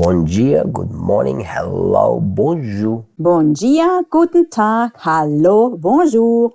Bon dia, good morning, hello, bonjour. Bon dia, guten Tag, hallo, bonjour.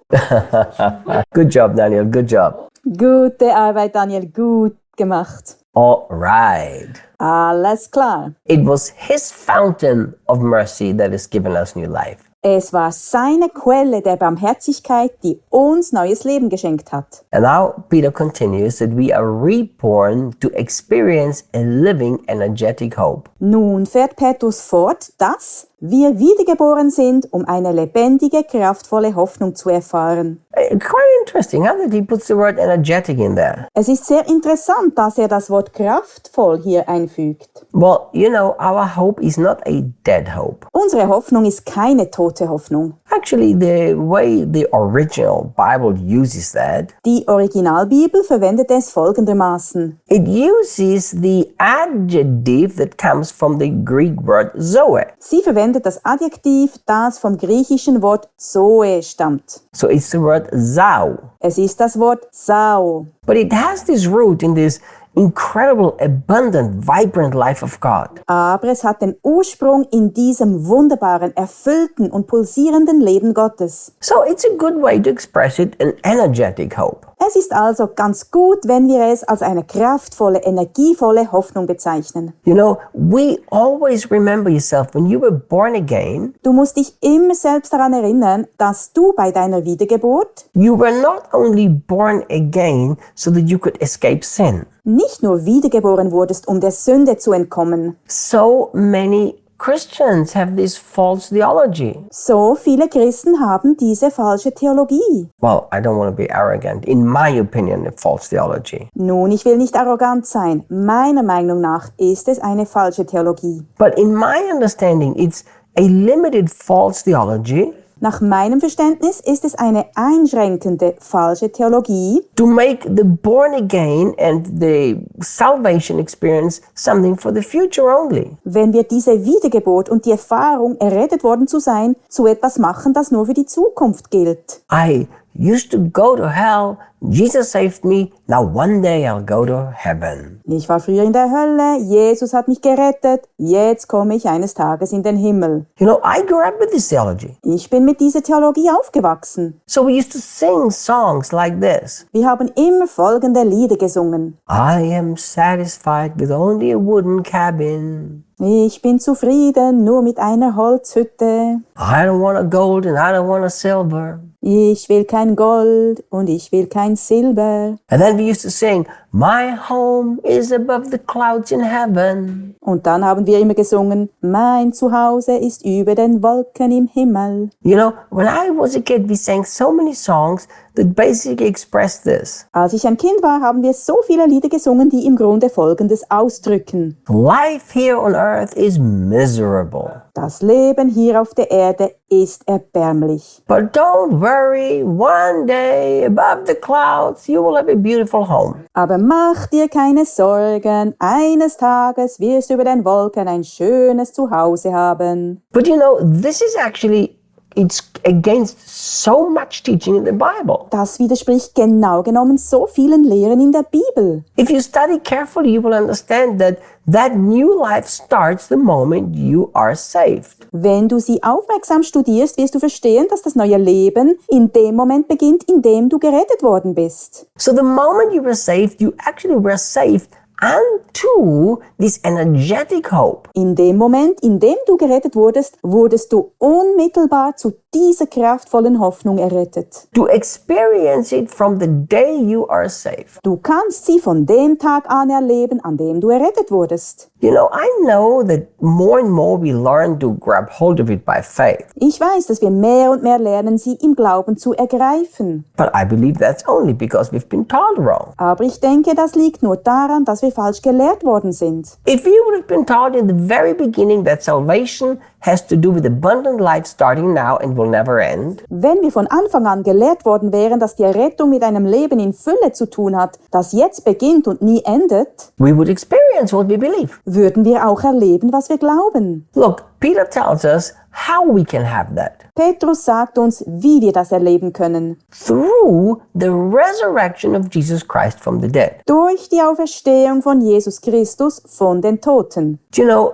Good job, Daniel, good job. Gute Arbeit, Daniel, gut gemacht. All right. Alles klar. It was his fountain of mercy that has given us new life. Es war seine Quelle der Barmherzigkeit, die uns neues Leben geschenkt hat. And now Peter continues that we are reborn to experience a living, energetic hope. Nun fährt Petrus fort, dass wir wiedergeboren sind, um eine lebendige, kraftvolle Hoffnung zu erfahren. Quite interesting, how that he puts the word energetic in there. Es ist sehr interessant, dass er das Wort kraftvoll hier einfügt. Well, you know, our hope is not a dead hope. Unsere Hoffnung ist keine tote Hoffnung. Actually, the way the original Bible uses that, Die Originalbibel verwendet es folgendermaßen. it uses the adjective that comes from the Greek word zoe. Sie verwendet das Adjektiv, das vom griechischen Wort Zoe stammt. So it's the word zao. Es ist das Wort Sao. But it has this root in this incredible, abundant, vibrant life of God. Aber es hat den Ursprung in diesem wunderbaren, erfüllten und pulsierenden Leben Gottes. So it's a good way to express it, an energetic hope. Es ist also ganz gut, wenn wir es als eine kraftvolle, energievolle Hoffnung bezeichnen. You know, we always remember yourself when you were born again, Du musst dich immer selbst daran erinnern, dass du bei deiner Wiedergeburt you were not only born again so that you could escape sin. nicht nur wiedergeboren wurdest, um der Sünde zu entkommen. So many Christians have this false theology. So viele Christen haben diese falsche Theologie. Well, I don't want to be arrogant. In my opinion, a false theology. Nun, ich will nicht arrogant sein. Meiner Meinung nach ist es eine falsche Theologie. But in my understanding, it's a limited false theology Nach meinem Verständnis ist es eine einschränkende falsche Theologie, to make the born again and the salvation experience something for the future only. wenn wir diese Wiedergeburt und die Erfahrung, errettet worden zu sein, zu etwas machen, das nur für die Zukunft gilt. I used to go to hell. Jesus saved me. Now one day I'll go to heaven. Ich war früher in der Hölle, Jesus hat mich gerettet, jetzt komme ich eines Tages in den Himmel. You know, I grew up with this theology. Ich bin mit dieser Theologie aufgewachsen. So we used to sing songs like this. Wir haben immer folgende Lieder gesungen. I am satisfied with only a wooden cabin. Ich bin zufrieden nur mit einer Holzhütte. I don't want a gold and I don't want a silver. Ich will kein Gold und ich will kein Silber. And then we used to sing, my home is above the clouds in heaven. Und dann haben wir immer gesungen, mein Zuhause ist über den Wolken im Himmel. You know, when I was a kid, we sang so many songs that basically expressed this. Als ich ein Kind war, haben wir so viele Lieder gesungen, die im Grunde Folgendes ausdrücken. Life here on earth is miserable. Das Leben hier auf der Erde ist erbärmlich. But don't worry, one day above the clouds you will have a beautiful home. Aber mach dir keine Sorgen, eines Tages wirst du über den Wolken ein schönes Zuhause haben. But you know, this is actually, it's against so much teaching in the Bible. Das widerspricht genau genommen so vielen Lehren in der Bibel. If you study carefully, you will understand that that new life starts the moment you are saved. Wenn du sie aufmerksam studierst, wirst du verstehen, dass das neue Leben in dem Moment beginnt, in dem du gerettet worden bist. So the moment you were saved, you actually were saved unto this energetic hope. In dem Moment, in dem du gerettet wurdest, wurdest du unmittelbar zu dieser kraftvollen Hoffnung errettet. To experience it from the day you are saved. Du kannst sie von dem Tag an erleben, an dem du errettet wurdest. You know, I know that more and more we learn to grab hold of it by faith. Ich weiß, dass wir mehr und mehr lernen, sie im Glauben zu ergreifen. But I believe that's only because we've been taught wrong. Aber ich denke, das liegt nur daran, dass wir falsch gelehrt worden sind. If we would have been taught in the very beginning that salvation has to do with abundant life starting now and will never end, Wenn wir von Anfang an gelehrt worden wären, dass die Errettung mit einem Leben in Fülle zu tun hat, das jetzt beginnt und nie endet, we would experience what we believe. würden wir auch erleben, was wir glauben. Look, Peter tells us how we can have that. Petrus sagt uns, wie wir das erleben können. Through the resurrection of Jesus Christ from the dead. Durch die Auferstehung von Jesus Christus von den Toten. You know,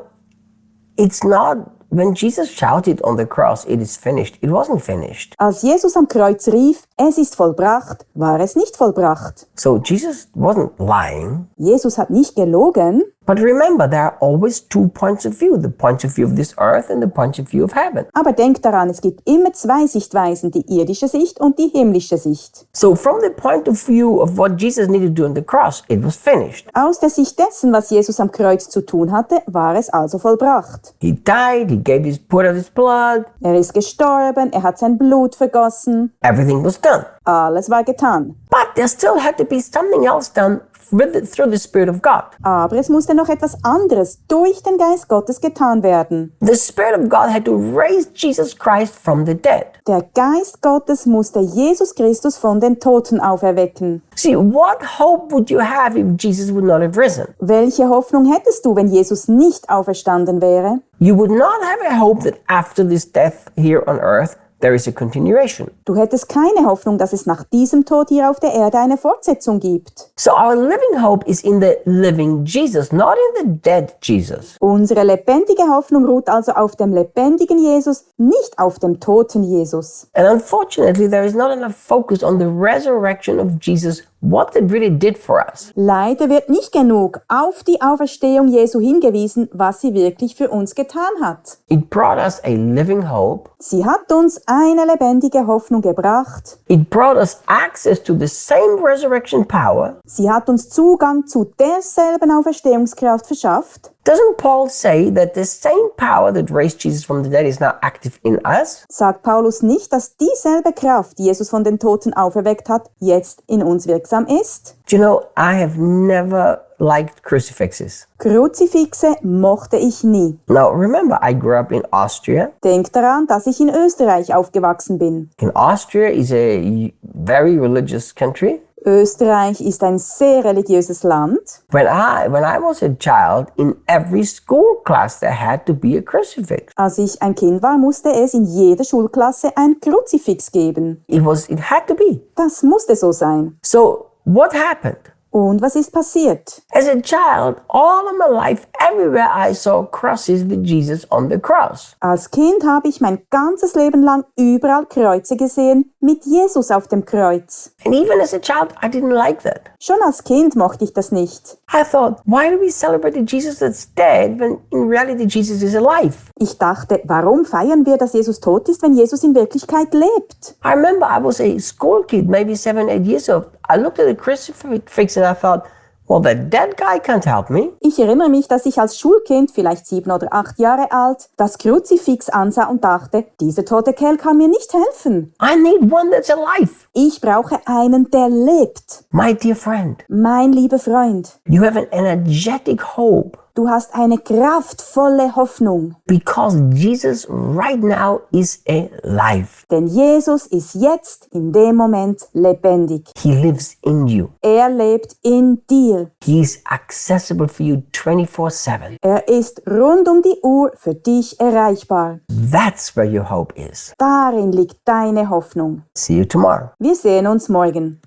It's not, when Jesus shouted on the cross, it is finished, it wasn't finished. Als Jesus am Kreuz rief, es ist vollbracht, war es nicht vollbracht. So Jesus wasn't lying. Jesus hat nicht gelogen. But remember, there are always two points of view, the point of view of this earth and the point of view of heaven. Aber denkt daran, es gibt immer zwei Sichtweisen, die irdische Sicht und die himmlische Sicht. So from the point of view of what Jesus needed to do on the cross, it was finished. Aus der Sicht dessen, was Jesus am Kreuz zu tun hatte, war es also vollbracht. He died, he poured out his blood, Er ist gestorben, er hat sein Blut vergossen. everything was done. Alles war getan. But there still had to be something else done through the Spirit of God. Aber es musste noch etwas anderes durch den Geist Gottes getan werden. The Spirit of God had to raise Jesus Christ from the dead. Der Geist Gottes musste Jesus Christus von den Toten auferwecken. See, what hope would you have if Jesus would not have risen? Welche Hoffnung hättest du, wenn Jesus nicht auferstanden wäre? You would not have a hope that after this death here on earth, there is a continuation. Du hättest keine Hoffnung, dass es nach diesem Tod hier auf der Erde eine Fortsetzung gibt. So our living hope is in the living Jesus, not in the dead Jesus. Unsere lebendige Hoffnung ruht also auf dem lebendigen Jesus, nicht auf dem toten Jesus. And unfortunately, there is not enough focus on the resurrection of Jesus, what it really did for us. Leider wird nicht genug auf die Auferstehung Jesu hingewiesen, was sie wirklich für uns getan hat. It brought us a living hope. Sie hat uns eine lebendige Hoffnung gebracht. It brought us access to the same resurrection power. Sie hat uns Zugang zu derselben Auferstehungskraft verschafft. Doesn't Paul say that the same power that raised Jesus from the dead is now active in us? Sagt Paulus nicht, dass dieselbe Kraft, die Jesus von den Toten auferweckt hat, jetzt in uns wirksam ist? Do you know, I have never liked crucifixes. Kruzifixe mochte ich nie. Now, remember, I grew up in Austria. Denk daran, dass ich in Österreich aufgewachsen bin. And Austria is a very religious country. Österreich ist ein sehr religiöses Land. When I was a child, in every school class there had to be a crucifix. Als ich ein Kind war, musste es in jeder Schulklasse ein Kruzifix geben. It had to be. Das musste so sein. So, what happened? Und was ist passiert? As a child, all of my life, everywhere I saw crosses with Jesus on the cross. Als Kind habe ich mein ganzes Leben lang überall Kreuze gesehen mit Jesus auf dem Kreuz. And even as a child, I didn't like that. Schon als Kind mochte ich das nicht. I thought, why do we celebrate a Jesus that's dead when in reality Jesus is alive? Ich dachte, warum feiern wir, dass Jesus tot ist, wenn Jesus in Wirklichkeit lebt? I remember I was a school kid, maybe 7, 8 years old. I looked at the crucifix and I thought, well, that dead guy can't help me. Ich erinnere mich, dass ich als Schulkind, vielleicht 7 oder 8 Jahre alt, das Kruzifix ansah und dachte, dieser tote Kerl kann mir nicht helfen. I need one that's alive. Ich brauche einen, der lebt. My dear friend, Mein lieber Freund, you have an energetic hope du hast eine kraftvolle Hoffnung. because Jesus right now is alive. Denn Jesus ist jetzt in dem Moment lebendig. He lives in you. Er lebt in dir. He is accessible for you 24/7. Er ist rund um die Uhr für dich erreichbar. That's where your hope is. Darin liegt deine Hoffnung. See you tomorrow. Wir sehen uns morgen.